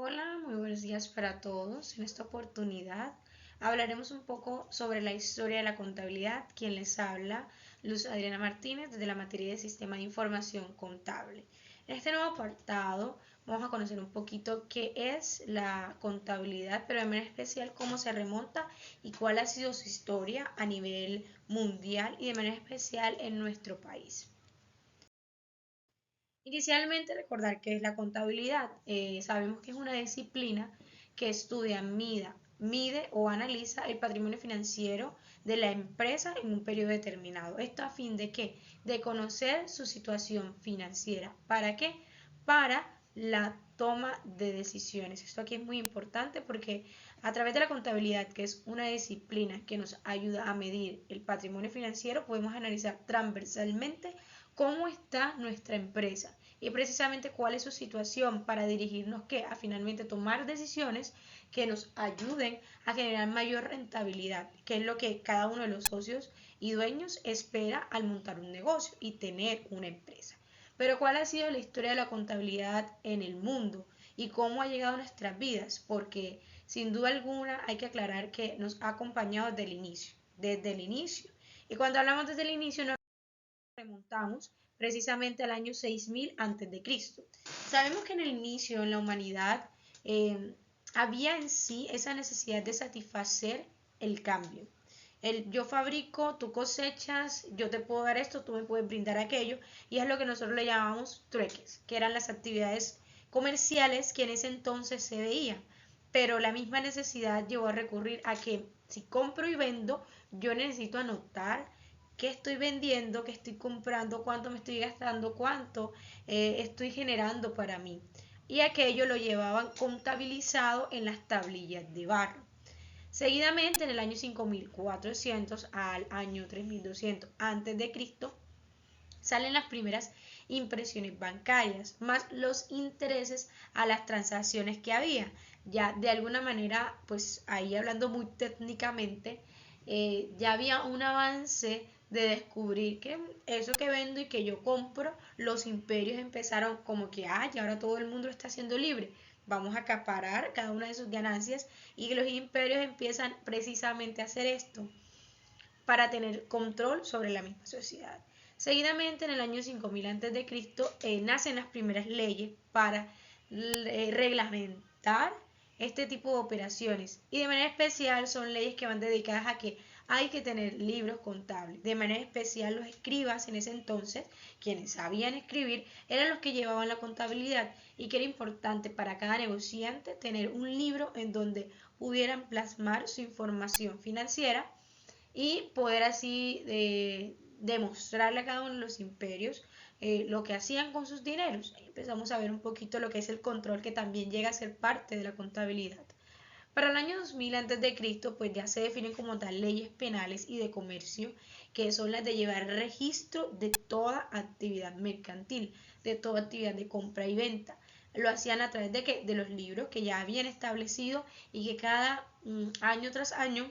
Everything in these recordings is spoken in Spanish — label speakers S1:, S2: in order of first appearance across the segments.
S1: Hola, muy buenos días para todos. En esta oportunidad hablaremos un poco sobre la historia de la contabilidad. Quien les habla, Luz Adriana Martínez, desde la materia de Sistema de Información Contable. En este nuevo apartado vamos a conocer un poquito qué es la contabilidad, pero de manera especial cómo se remonta y cuál ha sido su historia a nivel mundial y de manera especial en nuestro país. Inicialmente, recordar qué es la contabilidad. Sabemos que es una disciplina que estudia, mide o analiza el patrimonio financiero de la empresa en un periodo determinado. ¿Esto a fin de qué? De conocer su situación financiera. ¿Para qué? Para la toma de decisiones. Esto aquí es muy importante porque a través de la contabilidad, que es una disciplina que nos ayuda a medir el patrimonio financiero, podemos analizar transversalmente cómo está nuestra empresa y precisamente cuál es su situación para dirigirnos a finalmente tomar decisiones que nos ayuden a generar mayor rentabilidad, que es lo que cada uno de los socios y dueños espera al montar un negocio y tener una empresa. Pero ¿cuál ha sido la historia de la contabilidad en el mundo y cómo ha llegado a nuestras vidas? Porque sin duda alguna hay que aclarar que nos ha acompañado desde el inicio. Y cuando hablamos desde el inicio nos remontamos precisamente al año 6000 antes de Cristo. Sabemos que en el inicio en la humanidad eh, había en sí esa necesidad de satisfacer el cambio. Yo fabrico, tú cosechas, yo te puedo dar esto, tú me puedes brindar aquello, y es lo que nosotros le llamamos trueques, que eran las actividades comerciales que en ese entonces se veían. Pero la misma necesidad llevó a recurrir a que si compro y vendo, yo necesito anotar qué estoy vendiendo, qué estoy comprando, cuánto me estoy gastando, cuánto estoy generando para mí. Y aquello lo llevaban contabilizado en las tablillas de barro. Seguidamente, en el año 5400 al año 3200 a.C., salen las primeras impresiones bancarias, más los intereses a las transacciones que había. Ya de alguna manera, pues ahí hablando muy técnicamente, ya había un avance de descubrir que eso que vendo y que yo compro, los imperios empezaron como que, y ahora todo el mundo lo está haciendo libre. Vamos a acaparar cada una de sus ganancias y los imperios empiezan precisamente a hacer esto para tener control sobre la misma sociedad. Seguidamente, en el año 5000 a.C., nacen las primeras leyes para reglamentar este tipo de operaciones y de manera especial son leyes que van dedicadas a que hay que tener libros contables. De manera especial los escribas en ese entonces, quienes sabían escribir, eran los que llevaban la contabilidad y que era importante para cada negociante tener un libro en donde pudieran plasmar su información financiera y poder así demostrarle a cada uno de los imperios lo que hacían con sus dineros. Ahí empezamos a ver un poquito lo que es el control que también llega a ser parte de la contabilidad. Para el año 2000 a.C., pues ya se definen como tal leyes penales y de comercio, que son las de llevar registro de toda actividad mercantil, de toda actividad de compra y venta. Lo hacían a través de los libros que ya habían establecido y que cada año tras año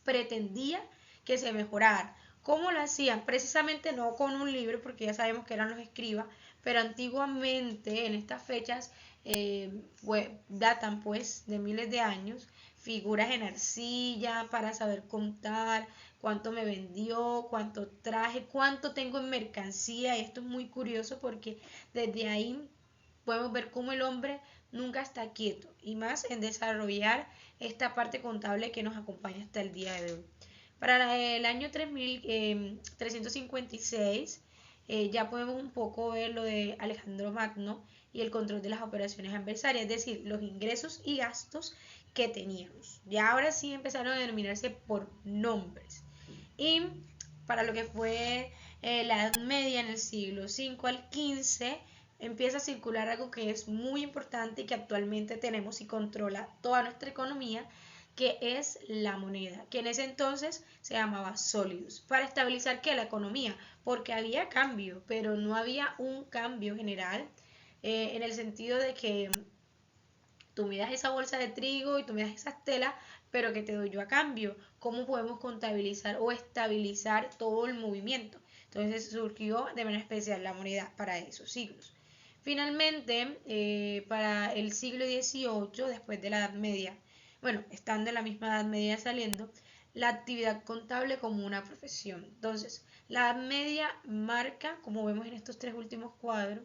S1: pretendía que se mejorara. ¿Cómo lo hacían? Precisamente no con un libro, porque ya sabemos que eran los escribas, pero antiguamente, en estas fechas, datan pues de miles de años, figuras en arcilla para saber contar cuánto me vendió, cuánto traje, cuánto tengo en mercancía. Y esto es muy curioso porque desde ahí podemos ver cómo el hombre nunca está quieto y más en desarrollar esta parte contable que nos acompaña hasta el día de hoy. Para el año 3356 ya podemos un poco ver lo de Alejandro Magno y el control de las operaciones adversarias, es decir, los ingresos y gastos que teníamos. Ya ahora sí empezaron a denominarse por nombres. Y para lo que fue la Edad Media en el siglo V al XV, empieza a circular algo que es muy importante y que actualmente tenemos y controla toda nuestra economía, que es la moneda, que en ese entonces se llamaba Solidus, para estabilizar que la economía, porque había cambio, pero no había un cambio general en el sentido de que tú me das esa bolsa de trigo y tú me das esas telas, pero ¿qué te doy yo a cambio? ¿Cómo podemos contabilizar o estabilizar todo el movimiento? Entonces surgió de manera especial la moneda para esos siglos. Finalmente, para el siglo XVIII, después de la Edad Media, bueno, estando en la misma Edad Media saliendo, la actividad contable como una profesión. Entonces, la Edad Media marca, como vemos en estos tres últimos cuadros,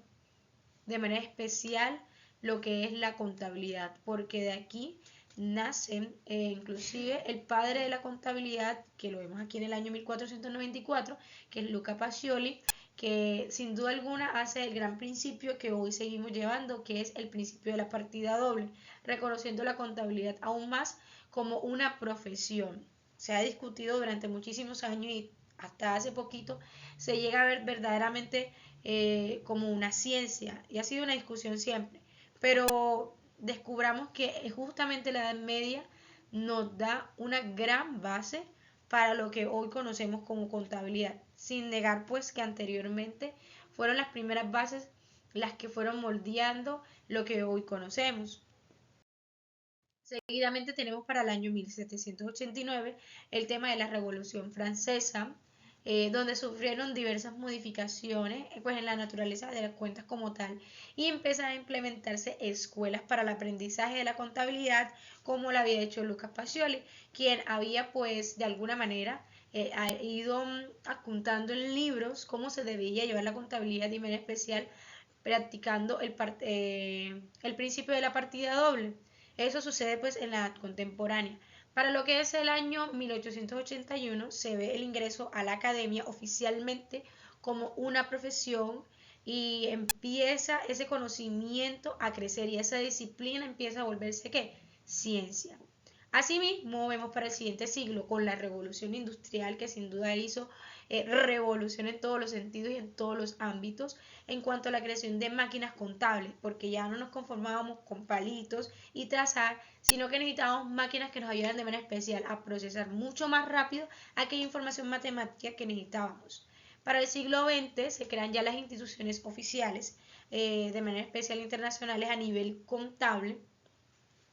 S1: de manera especial lo que es la contabilidad, porque de aquí nace inclusive el padre de la contabilidad, que lo vemos aquí en el año 1494, que es Luca Pacioli, que sin duda alguna hace el gran principio que hoy seguimos llevando, que es el principio de la partida doble, reconociendo la contabilidad aún más como una profesión. Se ha discutido durante muchísimos años y hasta hace poquito se llega a ver verdaderamente como una ciencia, y ha sido una discusión siempre, pero descubramos que justamente la Edad Media nos da una gran base para lo que hoy conocemos como contabilidad, sin negar pues que anteriormente fueron las primeras bases las que fueron moldeando lo que hoy conocemos. Seguidamente tenemos para el año 1789 el tema de la Revolución Francesa, donde sufrieron diversas modificaciones pues, en la naturaleza de las cuentas como tal y empezaron a implementarse escuelas para el aprendizaje de la contabilidad como lo había hecho Lucas Pacioli, quien había pues de alguna manera ha ido apuntando en libros cómo se debía llevar la contabilidad de manera especial practicando el principio de la partida doble. Eso sucede pues en la edad contemporánea. Para lo que es el año 1881 se ve el ingreso a la academia oficialmente como una profesión y empieza ese conocimiento a crecer y esa disciplina empieza a volverse ¿qué? Ciencia. Asimismo, vemos para el siguiente siglo con la revolución industrial que sin duda hizo revolución en todos los sentidos y en todos los ámbitos en cuanto a la creación de máquinas contables, porque ya no nos conformábamos con palitos y trazar, sino que necesitábamos máquinas que nos ayudaran de manera especial a procesar mucho más rápido aquella información matemática que necesitábamos. Para el siglo XX se crean ya las instituciones oficiales, de manera especial internacionales a nivel contable,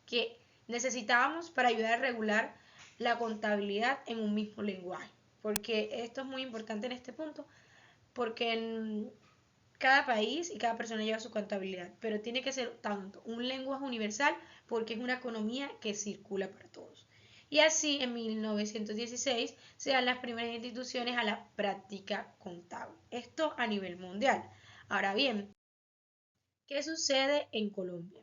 S1: que necesitábamos para ayudar a regular la contabilidad en un mismo lenguaje. Porque esto es muy importante en este punto, porque en cada país y cada persona lleva su contabilidad, pero tiene que ser tanto un lenguaje universal porque es una economía que circula para todos. Y así en 1916 se dan las primeras instituciones a la práctica contable. Esto a nivel mundial. Ahora bien, ¿qué sucede en Colombia?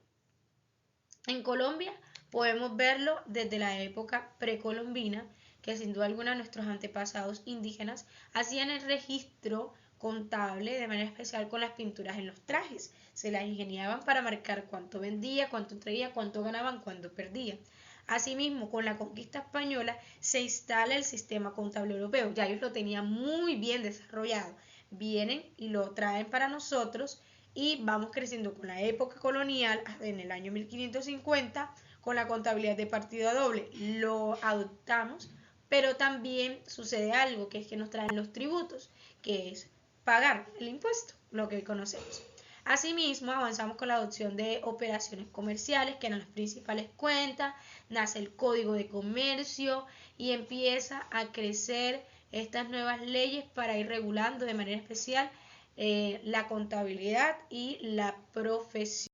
S1: En Colombia podemos verlo desde la época precolombina, que sin duda alguna nuestros antepasados indígenas hacían el registro contable de manera especial con las pinturas en los trajes. Se las ingeniaban para marcar cuánto vendía, cuánto traía, cuánto ganaban, cuánto perdía. Asimismo, con la conquista española se instala el sistema contable europeo. Ya ellos lo tenían muy bien desarrollado. Vienen y lo traen para nosotros y vamos creciendo con la época colonial en el año 1550 con la contabilidad de partida doble. Lo adoptamos, pero también sucede algo, que es que nos traen los tributos, que es pagar el impuesto, lo que conocemos. Asimismo, avanzamos con la adopción de operaciones comerciales, que eran las principales cuentas, nace el Código de Comercio y empieza a crecer estas nuevas leyes para ir regulando de manera especial la contabilidad y la profesión.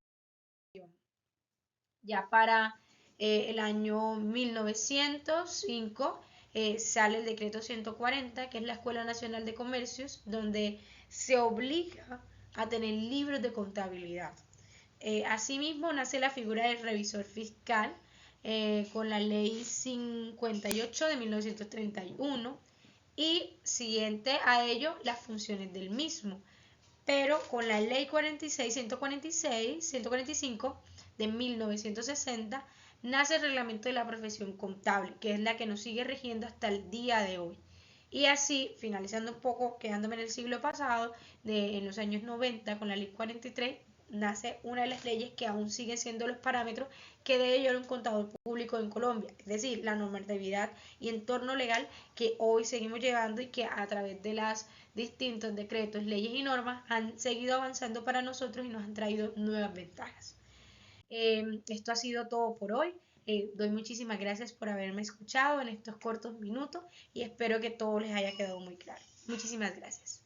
S1: Ya para el año 1905 sale el decreto 140, que es la Escuela Nacional de Comercios, donde se obliga a tener libros de contabilidad. Asimismo, nace la figura del revisor fiscal con la ley 58 de 1931 y siguiente a ello las funciones del mismo, pero con la ley 145 de 1960 nace el reglamento de la profesión contable, que es la que nos sigue rigiendo hasta el día de hoy. Y así, finalizando un poco, quedándome en el siglo pasado, en los años 90, con la ley 43, nace una de las leyes que aún siguen siendo los parámetros que debe llevar un contador público en Colombia, es decir, la normatividad y entorno legal que hoy seguimos llevando y que a través de las distintos decretos, leyes y normas han seguido avanzando para nosotros y nos han traído nuevas ventajas. Esto ha sido todo por hoy. Doy muchísimas gracias por haberme escuchado en estos cortos minutos y espero que todo les haya quedado muy claro. Muchísimas gracias.